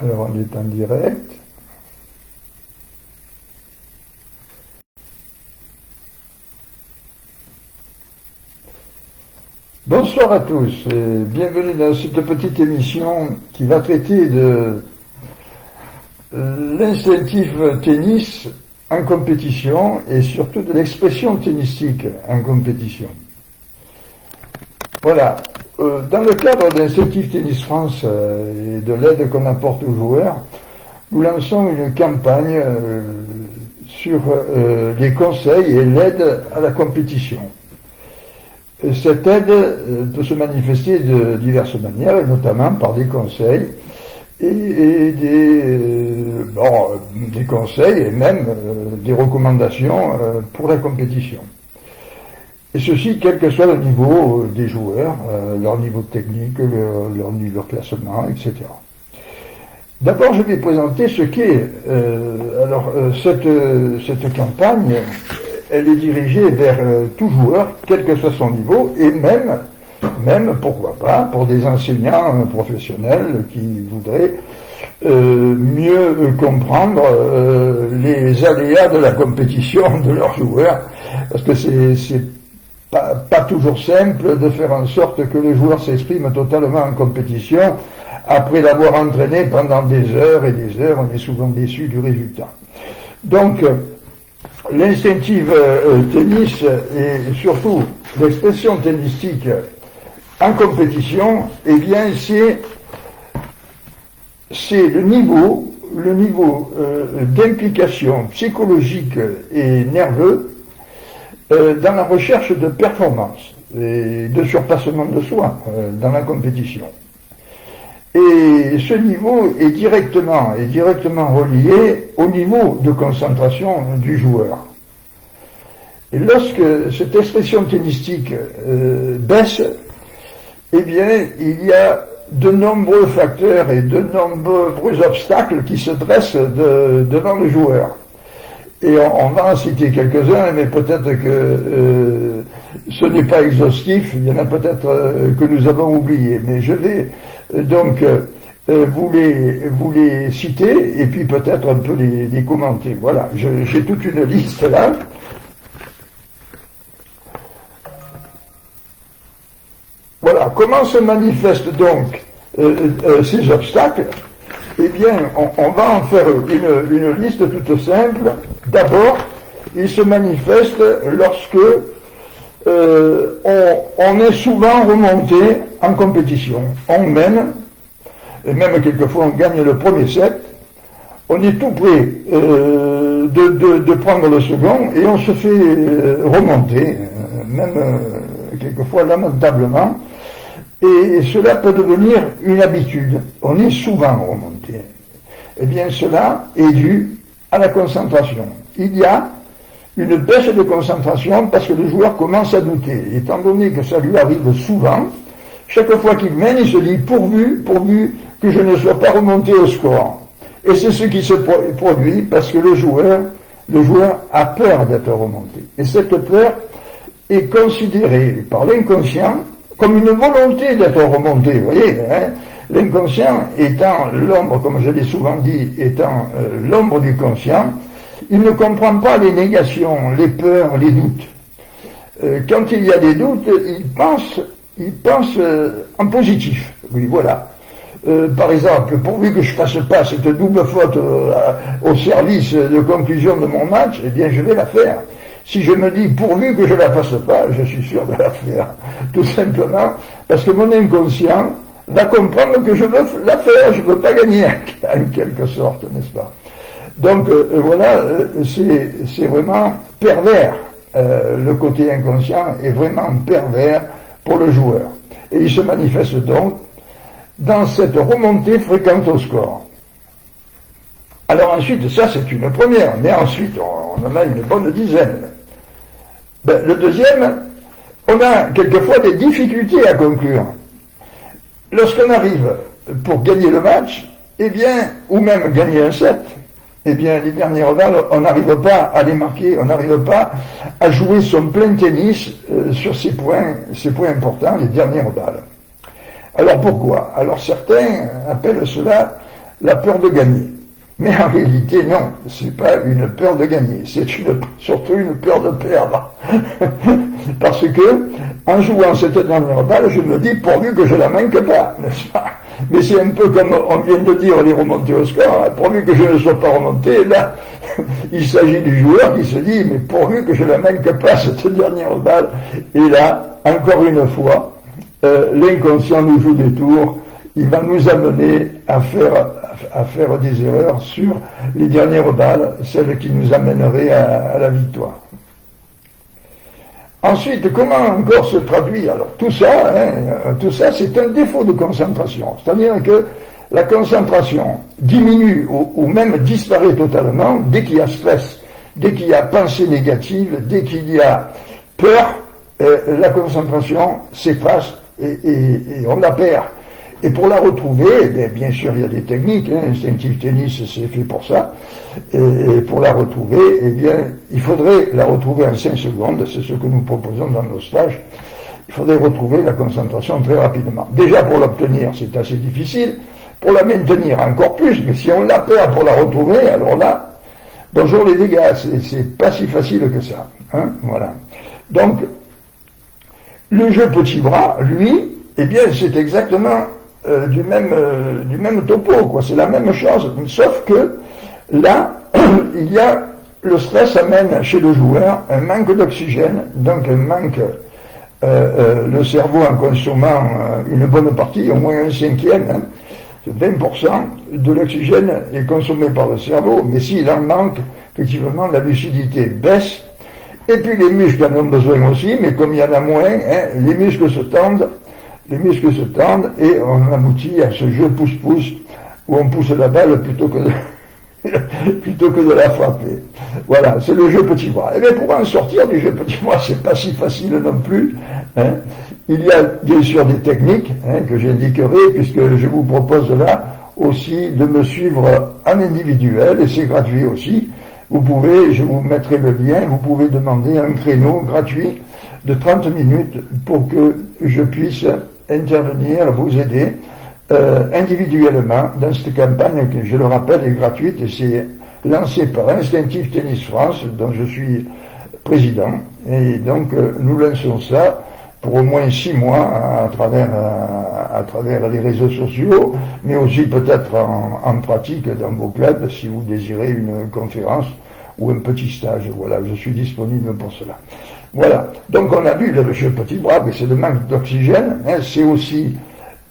Alors on est en direct. Bonsoir à tous et bienvenue dans cette petite émission qui va traiter de l'instinctif tennis en compétition et surtout de l'expression tennistique en compétition. Voilà. Dans le cadre d'Instinctif Tennis France et de l'aide qu'on apporte aux joueurs, nous lançons une campagne sur les conseils et l'aide à la compétition. Cette aide peut se manifester de diverses manières, notamment par des conseils et des conseils et même des recommandations pour la compétition. Et ceci, quel que soit le niveau des joueurs, leur niveau technique, leur classement, etc. D'abord, je vais présenter ce qu'est. Cette campagne, elle est dirigée vers tout joueur, quel que soit son niveau, et même pourquoi pas, pour des enseignants professionnels qui voudraient mieux comprendre les aléas de la compétition de leurs joueurs, parce que c'est pas toujours simple de faire en sorte que le joueur s'exprime totalement en compétition. Après l'avoir entraîné pendant des heures et des heures, on est souvent déçu du résultat. Donc, l'instinctive tennis et surtout l'expression tennistique en compétition, eh bien, c'est le niveau d'implication psychologique et nerveux dans la recherche de performance et de surpassement de soi dans la compétition. Et ce niveau est directement relié au niveau de concentration du joueur. Et lorsque cette expression tennistique baisse, eh bien, il y a de nombreux facteurs et de nombreux obstacles qui se dressent devant le joueur. Et on va en citer quelques-uns, mais peut-être que ce n'est pas exhaustif, il y en a peut-être que nous avons oubliés. Mais je vais donc vous les citer et puis peut-être un peu les commenter. Voilà, j'ai toute une liste là. Voilà, comment se manifestent donc ces obstacles? Eh bien, on va en faire une liste toute simple. D'abord, il se manifeste lorsque on est souvent remonté en compétition. On mène, et même quelquefois on gagne le premier set, on est tout près de prendre le second et on se fait remonter, même quelquefois lamentablement. Et cela peut devenir une habitude. On est souvent remonté. Eh bien, cela est dû à la concentration. Il y a une baisse de concentration parce que le joueur commence à douter. Étant donné que ça lui arrive souvent, chaque fois qu'il mène, il se dit pourvu que je ne sois pas remonté au score. Et c'est ce qui se produit parce que le joueur a peur d'être remonté. Et cette peur est considérée par l'inconscient comme une volonté d'être remonté, vous voyez, hein. L'inconscient étant l'ombre, comme je l'ai souvent dit, étant l'ombre du conscient, il ne comprend pas les négations, les peurs, les doutes. Quand il y a des doutes, il pense en positif. Oui, voilà. Par exemple, pourvu que je fasse pas cette double faute au service de conclusion de mon match, eh bien je vais la faire. Si je me dis pourvu que je la fasse pas, je suis sûr de la faire. Tout simplement parce que mon inconscient va comprendre que je veux la faire, je veux pas gagner en quelque sorte, n'est-ce pas? Donc voilà, c'est vraiment pervers. Le côté inconscient est vraiment pervers pour le joueur. Et il se manifeste donc dans cette remontée fréquente au score. Alors ensuite, ça c'est une première, mais ensuite on en a une bonne dizaine. Le deuxième, on a quelquefois des difficultés à conclure. Lorsqu'on arrive pour gagner le match, eh bien, ou même gagner un set, eh bien, les dernières balles, on n'arrive pas à les marquer, on n'arrive pas à jouer son plein tennis sur ces points importants, les dernières balles. Alors pourquoi? Alors certains appellent cela la peur de gagner. Mais en réalité, non, c'est pas une peur de gagner, c'est surtout une peur de perdre. Parce que, en jouant cette dernière balle, je me dis, pourvu que je la manque pas, n'est-ce pas? Mais c'est un peu comme on vient de dire, les remontées au score, hein, pourvu que je ne sois pas remonté, là, il s'agit du joueur qui se dit, mais pourvu que je la manque pas, cette dernière balle, et là, encore une fois, l'inconscient nous joue des tours, il va nous amener à faire des erreurs sur les dernières balles, celles qui nous amèneraient à la victoire. Ensuite, comment encore se traduit? Alors tout ça, c'est un défaut de concentration. C'est-à-dire que la concentration diminue ou même disparaît totalement dès qu'il y a stress, dès qu'il y a pensée négative, dès qu'il y a peur, la concentration s'efface et on la perd. Et pour la retrouver, bien sûr, il y a des techniques, Instinctive Tennis, c'est fait pour ça. Et pour la retrouver, il faudrait la retrouver en 5 secondes, c'est ce que nous proposons dans nos stages. Il faudrait retrouver la concentration très rapidement. Déjà, pour l'obtenir, c'est assez difficile. Pour la maintenir, encore plus. Mais si on la perd pour la retrouver, alors là, bonjour les dégâts, c'est pas si facile que ça. Voilà. Donc, le jeu petit bras, lui, c'est exactement du même topo, quoi. C'est la même chose, sauf que là, il y a le stress amène chez le joueur un manque d'oxygène, donc un manque, le cerveau en consommant une bonne partie, au moins un cinquième, 20% de l'oxygène est consommé par le cerveau, mais s'il en manque, effectivement, la lucidité baisse, et puis les muscles en ont besoin aussi, mais comme il y en a moins, les muscles se tendent, et on aboutit à ce jeu pouce-pouce où on pousse la balle plutôt que de la frapper. Voilà, c'est le jeu petit bras. Et bien pour en sortir du jeu petit bras, c'est pas si facile non plus. Il y a bien sûr des techniques que j'indiquerai, puisque je vous propose là aussi de me suivre en individuel, et c'est gratuit aussi. Vous pouvez, je vous mettrai le lien, vous pouvez demander un créneau gratuit de 30 minutes pour que je puisse intervenir, vous aider individuellement dans cette campagne qui, je le rappelle, est gratuite et c'est lancé par Instinctive Tennis France, dont je suis président. Et donc nous lançons ça pour au moins 6 mois à travers les réseaux sociaux, mais aussi peut-être en pratique dans vos clubs si vous désirez une conférence ou un petit stage. Voilà, je suis disponible pour cela. Voilà, donc on a vu le jeu petit bras, mais c'est le manque d'oxygène, c'est aussi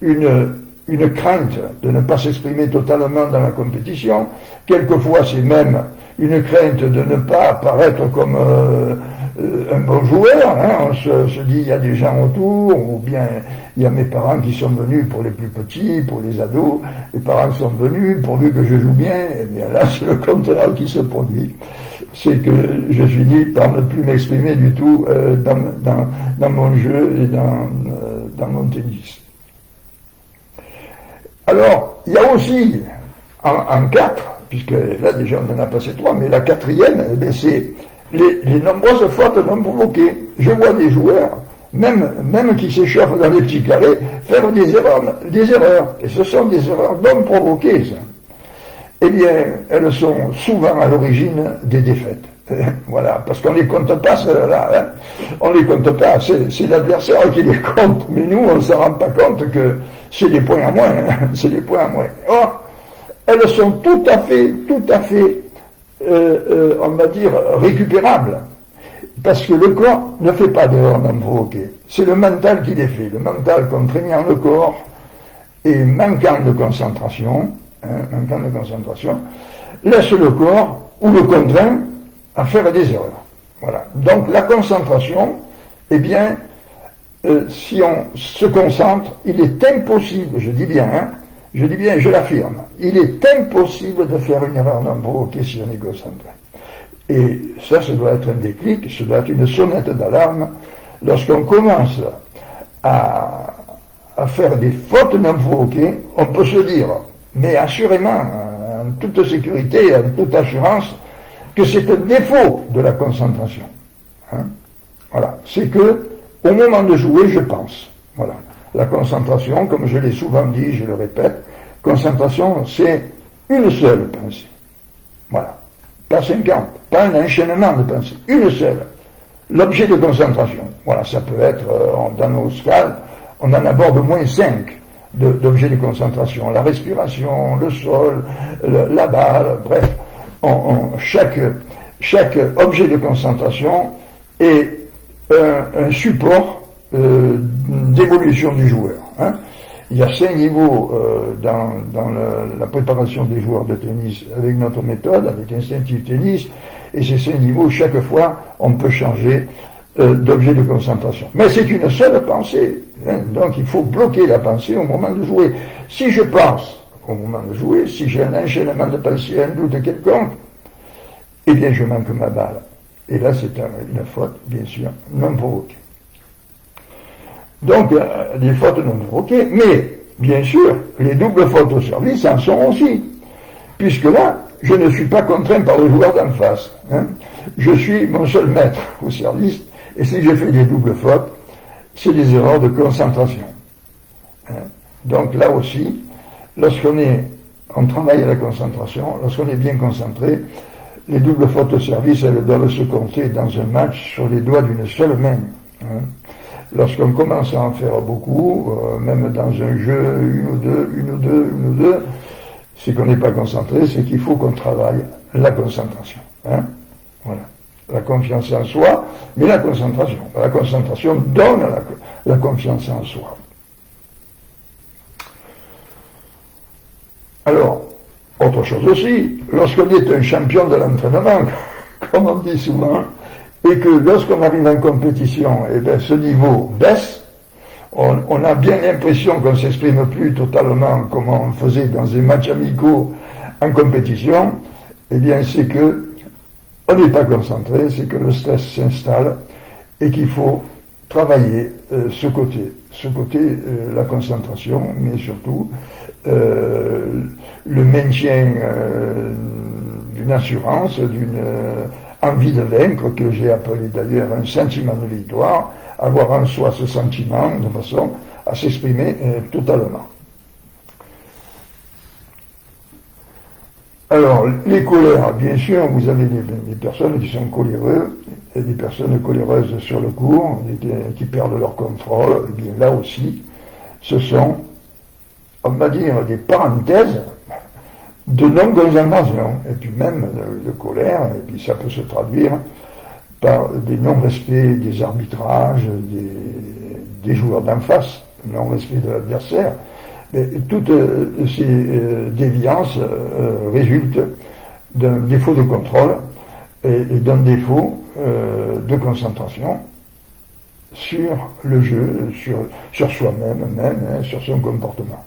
une crainte de ne pas s'exprimer totalement dans la compétition. Quelquefois, c'est même une crainte de ne pas apparaître comme un bon joueur. On se dit, il y a des gens autour, ou bien il y a mes parents qui sont venus pour les plus petits, pour les ados. Les parents sont venus, pourvu que je joue bien, et bien là, c'est le contraire qui se produit. C'est que je finis par ne plus m'exprimer du tout dans mon jeu et dans mon tennis. Alors, il y a aussi, en 4, puisque là déjà on en a passé 3, mais la 4e, c'est les nombreuses fautes non provoquées. Je vois des joueurs, même qui s'échauffent dans les petits carrés, faire des erreurs. Et ce sont des erreurs non provoquées, ça. Eh bien, elles sont souvent à l'origine des défaites. Voilà, parce qu'on les compte pas, celles-là, on les compte pas, c'est l'adversaire qui les compte, mais nous, on ne s'en rend pas compte que c'est des points à moins, c'est des points à moins. Or, elles sont tout à fait, on va dire, récupérables, parce que le corps ne fait pas d'erreur non provoquée, c'est le mental qui les fait, le mental contraignant le corps et manquant de concentration, laisse le corps ou le contraint à faire des erreurs. Voilà. Donc la concentration, si on se concentre, il est impossible, je dis bien, je l'affirme, il est impossible de faire une erreur non provoquée si on est concentré. Et ça doit être un déclic, ça doit être une sonnette d'alarme. Lorsqu'on commence à faire des fautes non provoquées, on peut se dire, mais assurément, en toute sécurité, en toute assurance, que c'est un défaut de la concentration. Voilà. C'est que, au moment de jouer, je pense. Voilà. La concentration, comme je l'ai souvent dit, je le répète, concentration, c'est une seule pensée. Voilà. Pas 50, pas un enchaînement de pensées, une seule. L'objet de concentration. Voilà, ça peut être, dans nos scales, on en aborde au moins 5 d'objets de concentration. La respiration, le sol, la balle, bref. Chaque objet de concentration est un support d'évolution du joueur. Hein. Il y a 5 niveaux dans la préparation des joueurs de tennis avec notre méthode, avec Instinctive Tennis, et ces 5 niveaux, chaque fois, on peut changer d'objet de concentration. Mais c'est une seule pensée, hein, donc il faut bloquer la pensée au moment de jouer. Si je pense au moment de jouer, si j'ai un enchaînement de pensée, un doute quelconque, eh bien je manque ma balle. Et là c'est une faute, bien sûr, non provoquée. Donc, des fautes non provoquées, mais, bien sûr, les doubles fautes au service en sont aussi. Puisque là, je ne suis pas contraint par le joueur d'en face. Hein. Je suis mon seul maître au service, et si je fais des doubles fautes, c'est des erreurs de concentration. Hein. Donc là aussi, on travaille à la concentration, lorsqu'on est bien concentré, les doubles fautes au service, elles doivent se compter dans un match sur les doigts d'une seule main. Hein. Lorsqu'on commence à en faire beaucoup, même dans un jeu, une ou deux, c'est qu'on n'est pas concentré, c'est qu'il faut qu'on travaille la concentration. Hein. Voilà. La confiance en soi, mais la concentration. La concentration donne la confiance en soi. Alors, autre chose aussi, lorsqu'on est un champion de l'entraînement, comme on dit souvent, et que lorsqu'on arrive en compétition, eh bien, ce niveau baisse, on a bien l'impression qu'on ne s'exprime plus totalement comme on faisait dans des matchs amicaux en compétition, eh bien c'est que on n'est pas concentré, c'est que le stress s'installe et qu'il faut travailler ce côté, la concentration, mais surtout le maintien d'une assurance, d'une envie de vaincre, que j'ai appelé d'ailleurs un sentiment de victoire, avoir en soi ce sentiment de façon à s'exprimer totalement. Alors, les colères, bien sûr, vous avez des personnes qui sont coléreuses, et des personnes coléreuses sur le cours, qui perdent leur contrôle, et bien là aussi, ce sont, on va dire, des parenthèses de non-concentration, et puis même de colère, et puis ça peut se traduire par des non-respects des arbitrages, des joueurs d'en face, non-respect de l'adversaire. Mais toutes ces déviances résultent d'un défaut de contrôle et d'un défaut de concentration sur le jeu, sur soi-même, même, sur son comportement.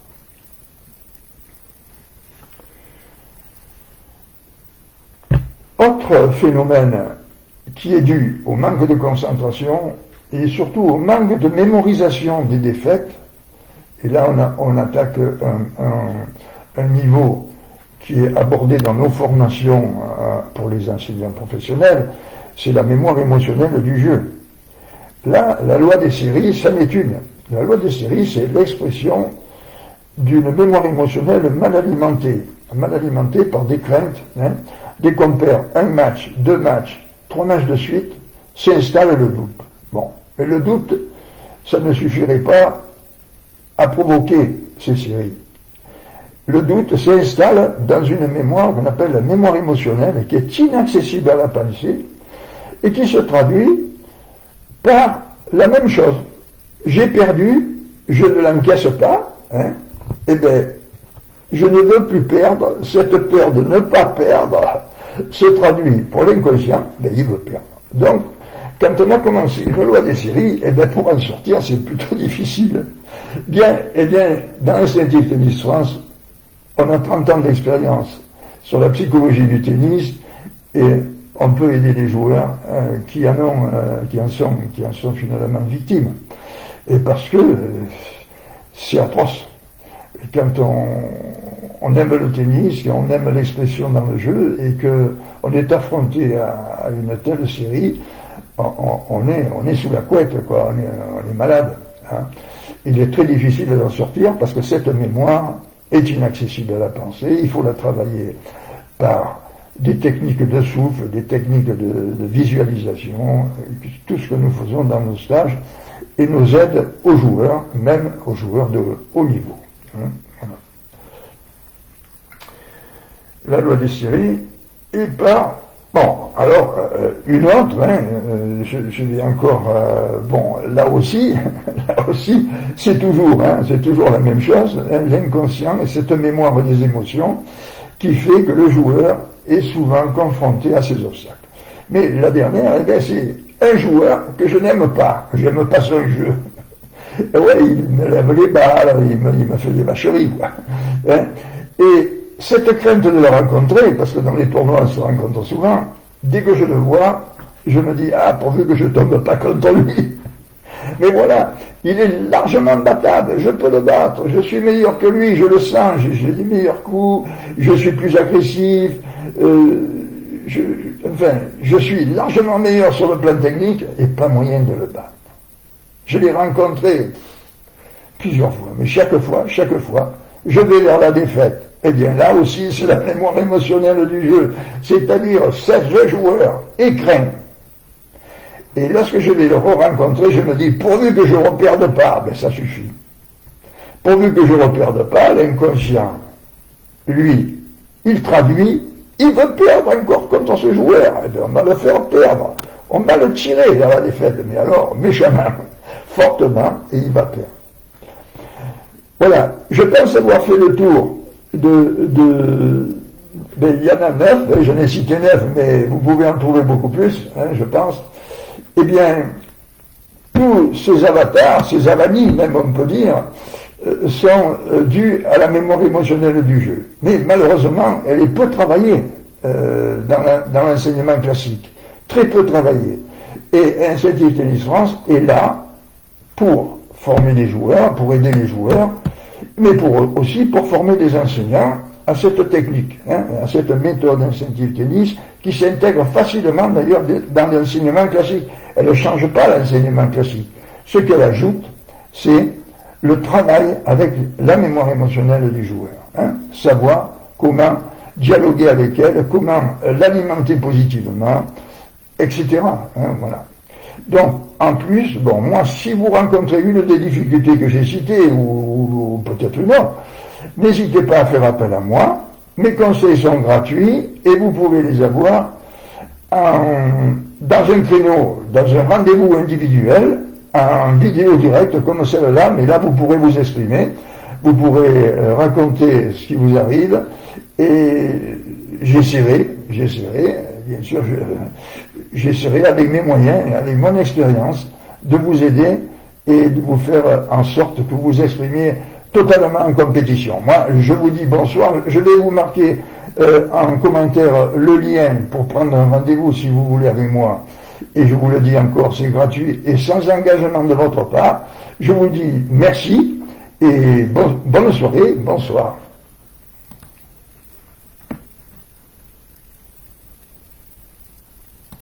Autre phénomène qui est dû au manque de concentration et surtout au manque de mémorisation des défaites, et là on attaque un niveau qui est abordé dans nos formations pour les enseignants professionnels, c'est la mémoire émotionnelle du jeu. Là, la loi des séries, ça n'est une. La loi des séries, c'est l'expression d'une mémoire émotionnelle mal alimentée par des craintes. Hein. Dès qu'on perd un match, 2 matchs, 3 matchs de suite, s'installe le doute. Bon, et le doute, ça ne suffirait pas à provoquer ces séries. Le doute s'installe dans une mémoire qu'on appelle la mémoire émotionnelle, qui est inaccessible à la pensée, et qui se traduit par la même chose. J'ai perdu, je ne l'encaisse pas, hein, et bien, je ne veux plus perdre, cette peur de ne pas perdre se traduit pour l'inconscient, ben il veut perdre. Donc, quand on a commencé une loi des séries, et bien pour en sortir, c'est plutôt difficile. Bien, dans Instinctive Tennis France, on a 30 ans d'expérience sur la psychologie du tennis, et on peut aider les joueurs qui en sont finalement victimes. Et parce que c'est atroce. Et quand on aime le tennis, on aime l'expression dans le jeu, et qu'on est affronté à une telle série, on est sous la couette, quoi. On est malade. Hein. il est très difficile d'en sortir parce que cette mémoire est inaccessible à la pensée. Il faut la travailler par des techniques de souffle, des techniques de visualisation, tout ce que nous faisons dans nos stages, et nous aide aux joueurs, même aux joueurs de haut niveau. Voilà. La loi des séries et par... Bon, alors, une autre, je vais encore... bon, là aussi, c'est toujours la même chose, l'inconscient et cette mémoire des émotions qui fait que le joueur est souvent confronté à ces obstacles. Mais la dernière, c'est un joueur que je n'aime pas. J'aime pas son jeu. Et ouais, il me lève les balles, il me fait des vacheries, quoi. Et cette crainte de le rencontrer, parce que dans les tournois on se rencontre souvent, dès que je le vois, je me dis, pourvu que je tombe pas contre lui. Mais voilà, il est largement battable, je peux le battre, je suis meilleur que lui, je le sens, j'ai des meilleurs coups, je suis plus agressif, je suis largement meilleur sur le plan technique et pas moyen de le battre. Je l'ai rencontré plusieurs fois, mais chaque fois, je vais vers la défaite. Eh bien là aussi, c'est la mémoire émotionnelle du jeu, c'est-à-dire ce joueur est craint. Et lorsque je vais le re-rencontrer, je me dis, pourvu que je ne reperde pas, ben ça suffit. Pourvu que je ne reperde pas, l'inconscient, lui, il traduit, il veut perdre encore contre ce joueur. Eh bien, on va le faire perdre. On va le tirer vers la défaite, mais alors, méchamment, fortement, et il va perdre. Voilà, je pense avoir fait le tour ben, il y en a 9, j'en ai cité 9, mais vous pouvez en trouver beaucoup plus, je pense. Eh bien, tous ces avatars, ces avanies, même on peut dire, sont dus à la mémoire émotionnelle du jeu. Mais malheureusement, elle est peu travaillée dans l'enseignement classique. Très peu travaillée. Et Incentive Tennis France est là pour former les joueurs, pour aider les joueurs, mais aussi pour former des enseignants à cette technique, à cette méthode Incentive Tennis, qui s'intègre facilement d'ailleurs dans l'enseignement classique. Elle ne change pas l'enseignement classique. Ce qu'elle ajoute, c'est le travail avec la mémoire émotionnelle du joueur. Savoir comment dialoguer avec elle, comment l'alimenter positivement, etc. Voilà. Donc, en plus, bon, moi, si vous rencontrez une des difficultés que j'ai citées, ou peut-être une autre, n'hésitez pas à faire appel à moi. Mes conseils sont gratuits et vous pouvez les avoir dans un créneau, dans un rendez-vous individuel, en vidéo directe comme celle-là, mais là vous pourrez vous exprimer, vous pourrez raconter ce qui vous arrive et j'essaierai, bien sûr, j'essaierai avec mes moyens et avec mon expérience de vous aider et de vous faire en sorte que vous vous exprimiez totalement en compétition. Moi, je vous dis bonsoir, je vais vous marquer en commentaire le lien pour prendre un rendez-vous si vous voulez avec moi. Et je vous le dis encore, c'est gratuit et sans engagement de votre part. Je vous dis merci et bonne soirée, bonsoir.